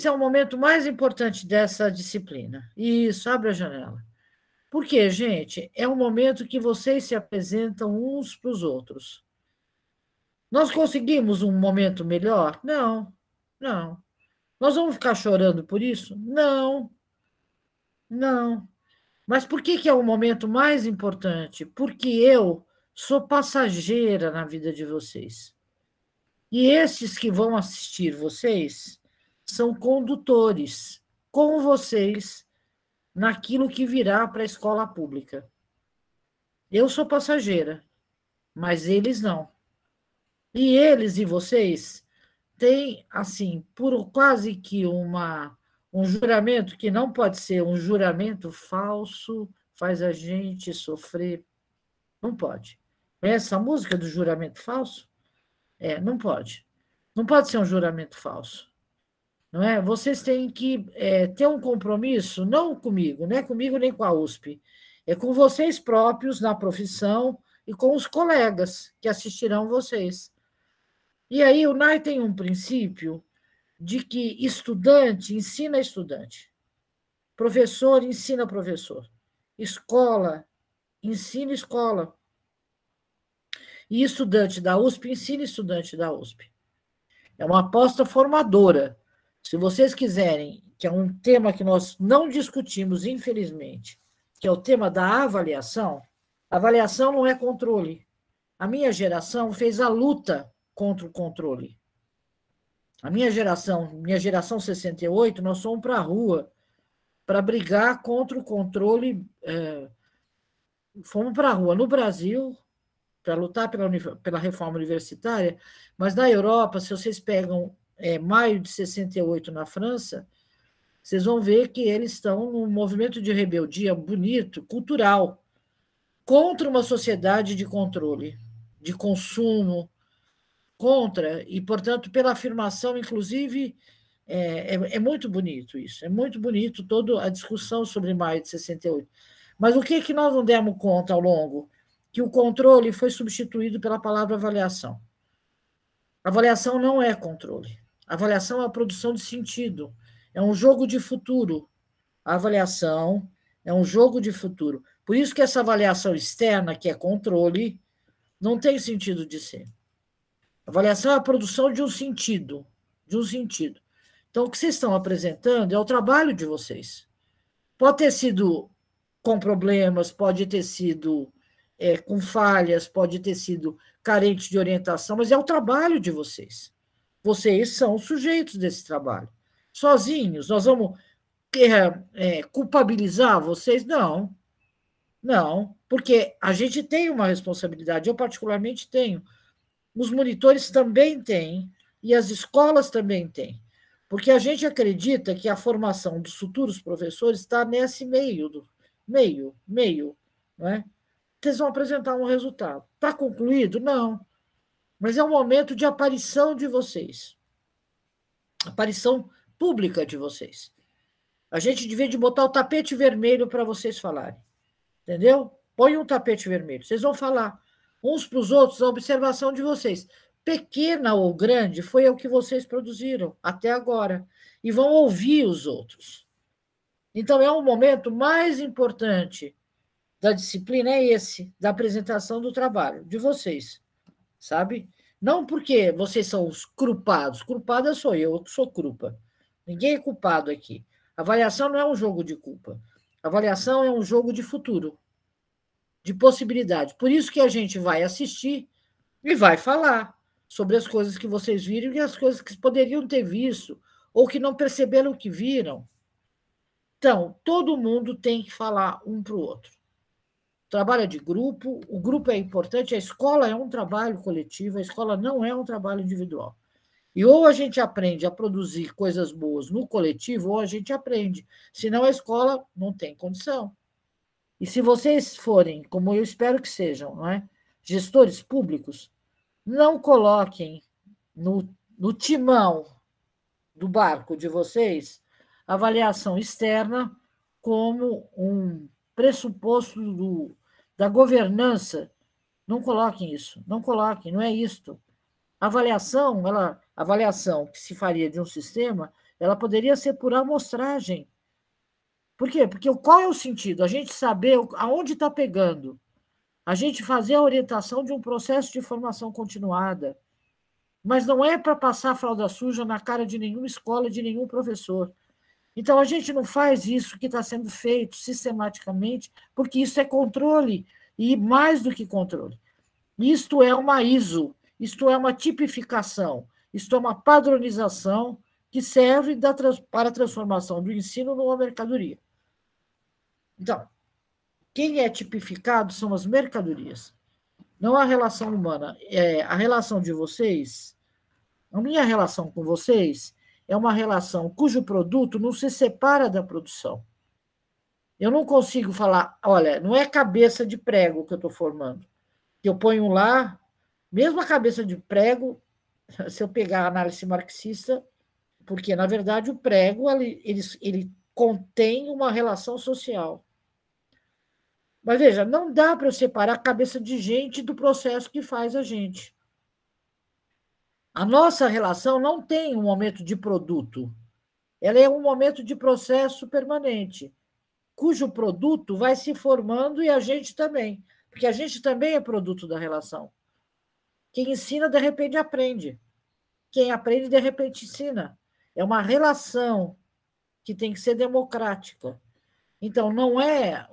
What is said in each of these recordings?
esse é o momento mais importante dessa disciplina. Isso, abre a janela. Por quê, gente? É um momento que vocês se apresentam uns para os outros. Nós conseguimos um momento melhor? Não, não. Nós vamos ficar chorando por isso? Não, não. Mas por que é o momento mais importante? Porque eu sou passageira na vida de vocês. E esses que vão assistir vocês são condutores com vocês naquilo que virá para a escola pública. Eu sou passageira, mas eles não. E eles e vocês têm, assim, por quase que um juramento que não pode ser um juramento falso, faz a gente sofrer. Não pode. Essa música do juramento falso? Não pode. Não pode ser um juramento falso. Não é? Vocês têm que ter um compromisso, não comigo, não é comigo nem com a USP, é com vocês próprios na profissão e com os colegas que assistirão vocês. E aí o NAI tem um princípio de que estudante ensina estudante, professor ensina professor, escola ensina escola, e estudante da USP ensina estudante da USP. É uma aposta formadora. Se vocês quiserem, que é um tema que nós não discutimos, infelizmente, que é o tema da avaliação, avaliação não é controle. A minha geração fez a luta contra o controle. A minha geração 68, nós fomos para a rua para brigar contra o controle. Fomos para a rua no Brasil para lutar pela reforma universitária, mas na Europa, se vocês pegam maio de 68 na França, vocês vão ver que eles estão num movimento de rebeldia bonito, cultural, contra uma sociedade de controle, de consumo, contra, e, portanto, pela afirmação, inclusive, é muito bonito isso, é muito bonito toda a discussão sobre maio de 68. Mas o que nós não demos conta ao longo? Que o controle foi substituído pela palavra avaliação. Avaliação não é controle. Avaliação é a produção de sentido, é um jogo de futuro. A avaliação é um jogo de futuro. Por isso que essa avaliação externa, que é controle, não tem sentido de ser. Avaliação é a produção de um sentido, de um sentido. Então, o que vocês estão apresentando é o trabalho de vocês. Pode ter sido com problemas, pode ter sido com falhas, pode ter sido carente de orientação, mas é o trabalho de vocês. Vocês são os sujeitos desse trabalho. Sozinhos, nós vamos culpabilizar vocês? Não. Não, porque a gente tem uma responsabilidade, eu particularmente tenho. Os monitores também têm, e as escolas também têm. Porque a gente acredita que a formação dos futuros professores está nesse meio, não é? Vocês vão apresentar um resultado. Está concluído? Não. Mas é um momento de aparição de vocês. Aparição pública de vocês. A gente devia de botar o tapete vermelho para vocês falarem. Entendeu? Põe um tapete vermelho. Vocês vão falar uns para os outros a observação de vocês. Pequena ou grande, foi o que vocês produziram até agora. E vão ouvir os outros. Então, é um momento mais importante da disciplina, é esse, da apresentação do trabalho, de vocês, sabe? Não porque vocês são os culpados. Culpada sou eu que sou culpa. Ninguém é culpado aqui. Avaliação não é um jogo de culpa. Avaliação é um jogo de futuro, de possibilidade. Por isso que a gente vai assistir e vai falar sobre as coisas que vocês viram e as coisas que poderiam ter visto ou que não perceberam o que viram. Então, todo mundo tem que falar um para o outro. Trabalho é de grupo, o grupo é importante, a escola é um trabalho coletivo, a escola não é um trabalho individual. E ou a gente aprende a produzir coisas boas no coletivo, ou a gente aprende. Senão a escola não tem condição. E se vocês forem, como eu espero que sejam, não é? Gestores públicos, não coloquem no timão do barco de vocês avaliação externa como um pressuposto da governança. Não coloquem isso, não coloquem, não é isto. Avaliação que se faria de um sistema ela poderia ser por amostragem. Por quê? Porque qual é o sentido? A gente saber aonde está pegando, a gente fazer a orientação de um processo de formação continuada, mas não é para passar a fralda suja na cara de nenhuma escola, de nenhum professor. Então, a gente não faz isso que está sendo feito sistematicamente, porque isso é controle, e mais do que controle. Isto é uma ISO, isto é uma tipificação, isto é uma padronização que serve para a transformação do ensino numa mercadoria. Então, quem é tipificado são as mercadorias, não a relação humana. A relação de vocês, a minha relação com vocês, é uma relação cujo produto não se separa da produção. Eu não consigo falar, olha, não é cabeça de prego que eu estou formando, que eu ponho lá, mesmo a cabeça de prego, se eu pegar a análise marxista, porque, na verdade, o prego ele contém uma relação social. Mas, veja, não dá para eu separar a cabeça de gente do processo que faz a gente. A nossa relação não tem um momento de produto, ela é um momento de processo permanente, cujo produto vai se formando e a gente também, porque a gente também é produto da relação. Quem ensina, de repente, aprende. Quem aprende, de repente, ensina. É uma relação que tem que ser democrática. Então, não é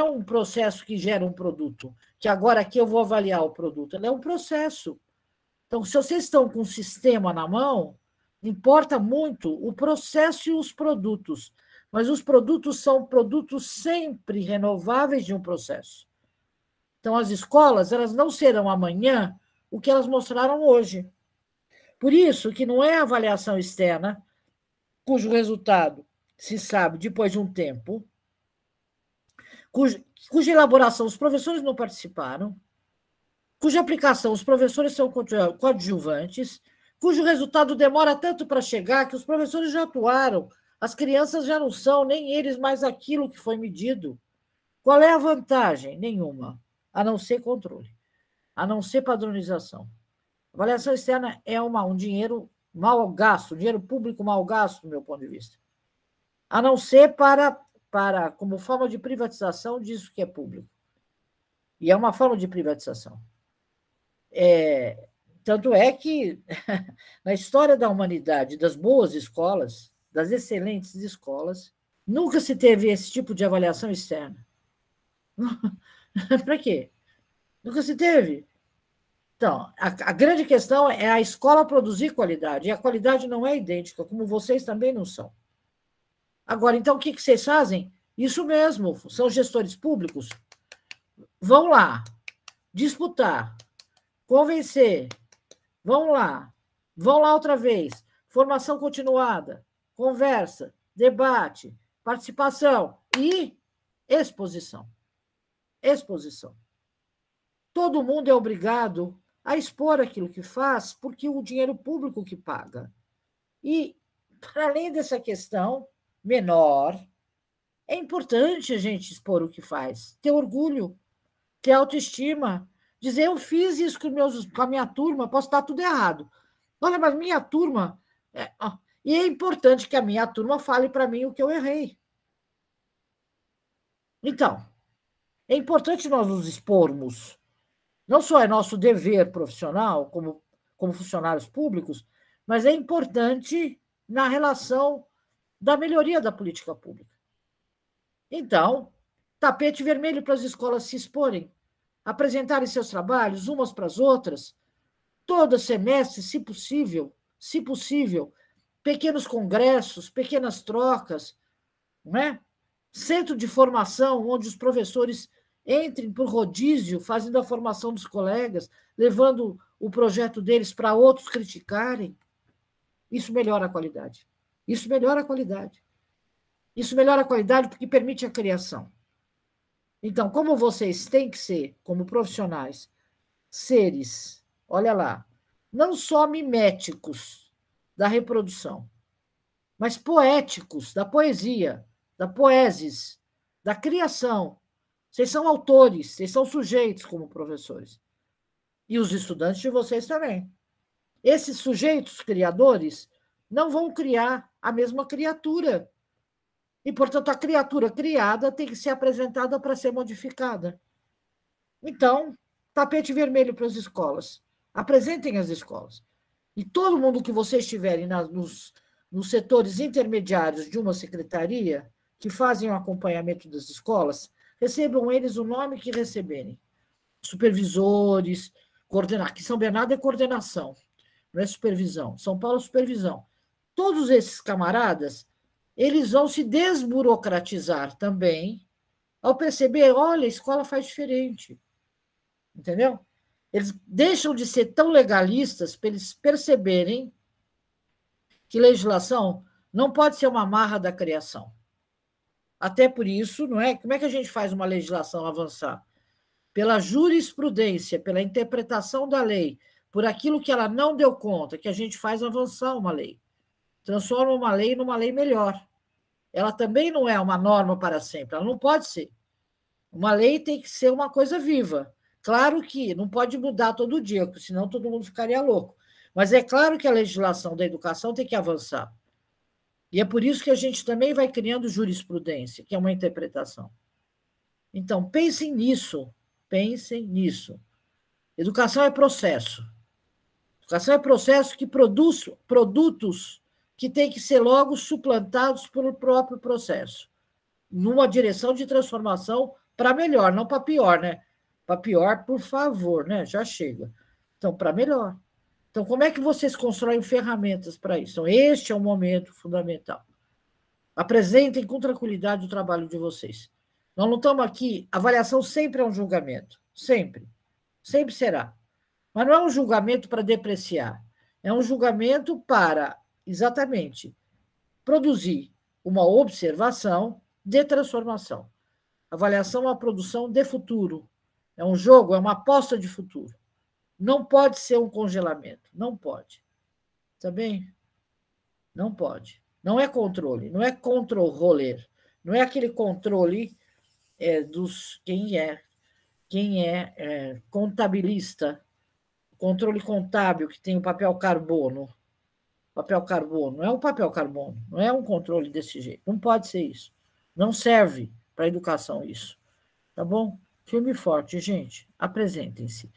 um processo que gera um produto, que agora aqui eu vou avaliar o produto. Ele é um processo. Então, se vocês estão com um sistema na mão, importa muito o processo e os produtos. Mas os produtos são produtos sempre renováveis de um processo. Então, as escolas, elas não serão amanhã o que elas mostraram hoje. Por isso que não é a avaliação externa, cujo resultado se sabe depois de um tempo, cuja elaboração os professores não participaram, cuja aplicação os professores são coadjuvantes, cujo resultado demora tanto para chegar que os professores já atuaram, as crianças já não são nem eles mais aquilo que foi medido. Qual é a vantagem? Nenhuma, a não ser controle, a não ser padronização. Avaliação externa é um dinheiro mal gasto, dinheiro público mal gasto, do meu ponto de vista. A não ser como forma de privatização disso que é público. E é uma forma de privatização. Tanto é que, na história da humanidade, das boas escolas, das excelentes escolas, nunca se teve esse tipo de avaliação externa. Para quê? Nunca se teve. Então, a grande questão é a escola produzir qualidade, e a qualidade não é idêntica, como vocês também não são. Agora, então, o que vocês fazem? Isso mesmo, são gestores públicos. Vão lá, disputar, convencer, vão lá outra vez, formação continuada, conversa, debate, participação e exposição. Exposição. Todo mundo é obrigado a expor aquilo que faz, porque o dinheiro público que paga. E, para além dessa questão menor, é importante a gente expor o que faz, ter orgulho, ter autoestima, dizer, eu fiz isso com a minha turma, posso estar tudo errado. Olha, mas minha turma... E é importante que a minha turma fale para mim o que eu errei. Então, é importante nós nos expormos. Não só é nosso dever profissional, como funcionários públicos, mas é importante na relação da melhoria da política pública. Então, tapete vermelho para as escolas se exporem, apresentarem seus trabalhos umas para as outras, todo semestre, se possível, pequenos congressos, pequenas trocas, não é? Centro de formação, onde os professores entrem por rodízio, fazendo a formação dos colegas, levando o projeto deles para outros criticarem. Isso melhora a qualidade. Isso melhora a qualidade. Isso melhora a qualidade porque permite a criação. Então, como vocês têm que ser, como profissionais, seres, olha lá, não só miméticos da reprodução, mas poéticos, da poesia, da poesis, da criação. Vocês são autores, vocês são sujeitos como professores. E os estudantes de vocês também. Esses sujeitos criadores não vão criar a mesma criatura. E, portanto, a criatura criada tem que ser apresentada para ser modificada. Então, tapete vermelho para as escolas. Apresentem as escolas. E todo mundo que vocês tiverem nos setores intermediários de uma secretaria, que fazem o acompanhamento das escolas, recebam eles o nome que receberem. Supervisores, aqui São Bernardo é coordenação, não é supervisão. São Paulo é supervisão. Todos esses camaradas, eles vão se desburocratizar também ao perceber, olha, a escola faz diferente. Entendeu? Eles deixam de ser tão legalistas para eles perceberem que legislação não pode ser uma marra da criação. Até por isso, não é? Como é que a gente faz uma legislação avançar? Pela jurisprudência, pela interpretação da lei, por aquilo que ela não deu conta, que a gente faz avançar uma lei. Transforma uma lei numa lei melhor. Ela também não é uma norma para sempre, ela não pode ser. Uma lei tem que ser uma coisa viva. Claro que não pode mudar todo dia, porque senão todo mundo ficaria louco. Mas é claro que a legislação da educação tem que avançar. E é por isso que a gente também vai criando jurisprudência, que é uma interpretação. Então, pensem nisso. Pensem nisso. Educação é processo. Educação é processo que produz produtos que têm que ser logo suplantados pelo próprio processo, numa direção de transformação para melhor, não para pior, né? Para pior, por favor, né? Já chega. Então, para melhor. Então, como é que vocês constroem ferramentas para isso? Então, este é um momento fundamental. Apresentem com tranquilidade o trabalho de vocês. Nós não estamos aqui... Avaliação sempre é um julgamento. Sempre. Sempre será. Mas não é um julgamento para depreciar. É um julgamento para, exatamente, produzir uma observação de transformação. Avaliação é uma produção de futuro. É um jogo, é uma aposta de futuro. Não pode ser um congelamento. Não pode. Tá bem? Não pode. Não é controle. Não é control-roller. Não é aquele controle dos... Quem é contabilista, controle contábil, que tem o papel carbono. Papel carbono. Não é um papel carbono. Não é um controle desse jeito. Não pode ser isso. Não serve para a educação isso. Tá bom? Firme e forte, gente. Apresentem-se.